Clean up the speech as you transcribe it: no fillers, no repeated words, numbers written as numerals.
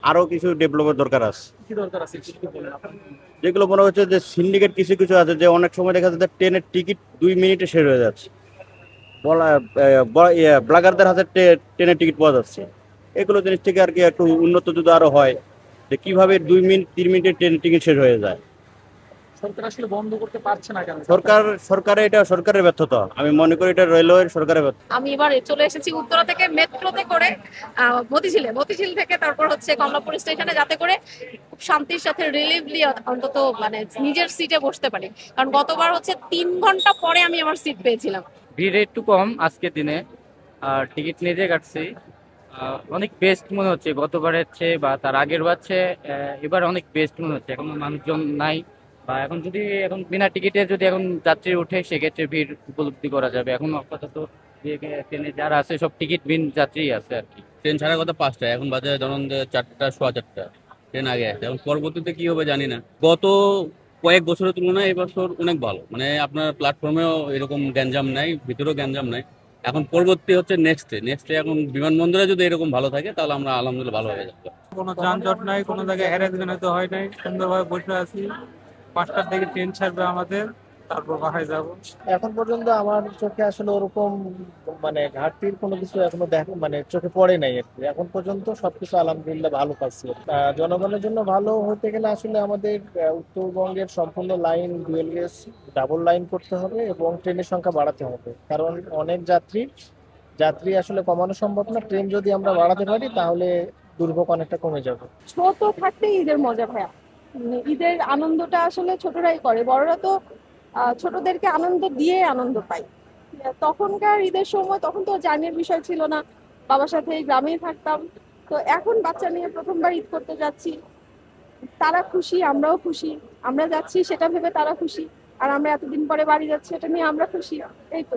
আরো কিছু ডেভেলপের দরকার আছে। কি দরকার আছে একটু বলেন আপনি। যেগুলো মনে হচ্ছে যে সিন্ডিকেট কিছু কিছু আছে, যে অনেক সময় দেখা যাচ্ছে ট্রেনের টিকিট 2 মিনিটে শেষ হয়ে যাচ্ছে, বলা ব্লাগারদের হাতে ট্রেনের টিকিট পাওয়া যাচ্ছে। এগুলো জিনিস থেকে আর কি একটু উন্নত যদি আরো হয়, যে কিভাবে 2 মিনিট 3 মিনিটে ট্রেনের টিকিট শেষ হয়ে যায়। সরকার আসলে বন্ধ করতে পারছে না কেন? সরকারের এটা সরকারের ব্যর্থতা, আমি মনে করি এটা রেলওয়ের সরকারের ব্যর্থতা। আমি এবার চলে এসেছি উত্তরা থেকে মেট্রোতে করে মতিঝিল থেকে তারপর হচ্ছে কমলাপুর স্টেশনে, যাতে করে খুব শান্তির সাথে রিলিভলি অন্তত মানে নিজের সিটে বসতে পারি। কারণ গতবার হচ্ছে 3 ঘন্টা পরে আমি আমার সিট পেয়েছিলাম। ভিড় একটু কম আজকের দিনে, আর টিকিট নিজে কাটছি। অনেক বেস্ট মনে হচ্ছে গতবারের চেয়ে বা তার আগের বার চেয়ে। এবার অনেক বেস্ট মনে হচ্ছে, এখন মানুষজন নাই, বা এখন যদি এখন বিনা টিকিটে যদি এখন যাত্রী উঠে সেক্ষেত্রে ভিড় উপলব্ধি করা যাবে। এখন আপাতত যে ট্রেনে যারা আছে সব টিকিট বিন যাত্রী আছে আর কি। ট্রেন ছাড়ার কথা 5টায়, এখন বাজে ধরুন যে 4টা, সোয়া 4টা। ট্রেন আগে আছে, এখন পরবর্তীতে কি হবে জানি না। গত কয়েক বছরের তুলনায় এবছর অনেক ভালো, মানে আপনার প্ল্যাটফর্মেও এরকম গ্যাঞ্জাম নাই, ভিতরেও গ্যাঞ্জাম নাই। এখন পরবর্তী হচ্ছে নেক্সট ডে এখন বিমানবন্দরে যদি এরকম ভালো থাকে তাহলে আমরা আলহামদুলিল্লাহ ভালো হয়ে যাবো। কোনো যানজট নাই, কোনো জায়গায় হ্যারাসমেন্ট হয় নাই, সুন্দরভাবে বসে আছি। 5টার দিকে ট্রেন ছাড়বে আমাদের, তারপর বাসায় যাব। এখন পর্যন্ত আমার চোখে আসলে ওরকম মানে ঘাটতির কোনো কিছু এখনো মানে চোখে পড়ে নাই আর কি। এখন পর্যন্ত সবকিছু আলহামদুলিল্লাহ ভালো পাচ্ছি। জনগণের জন্য ভালো হতে গেলে আসলে আমাদের উত্তরবঙ্গের সম্পূর্ণ line dual gauge double line করতে হবে এবং ট্রেনের সংখ্যা বাড়াতে হবে, কারণ অনেক যাত্রী আসলে কমানো সম্ভব না। ট্রেন যদি আমরা বাড়াতে পারি তাহলে দুর্ভোগ অনেকটা কমে যাবে। ছোট থাকতেই ঈদের মজা ভাইয়া। ঈদের আনন্দটা আসলে ছোটরাই করে, বড়রা তো ছোটদেরকে আনন্দ দিয়ে আনন্দ পায়। তখনকার ঈদের সময় তখন তো জার্নির বিষয় ছিল না, বাবার সাথে গ্রামেই থাকতাম। তো এখন বাচ্চা নিয়ে প্রথমবার ঈদ করতে যাচ্ছি, তারা খুশি, আমরাও খুশি। আমরা যাচ্ছি সেটা ভেবে তারা খুশি, আর আমরা এতদিন পরে বাড়ি যাচ্ছি এটা নিয়ে আমরা খুশি। এই তো।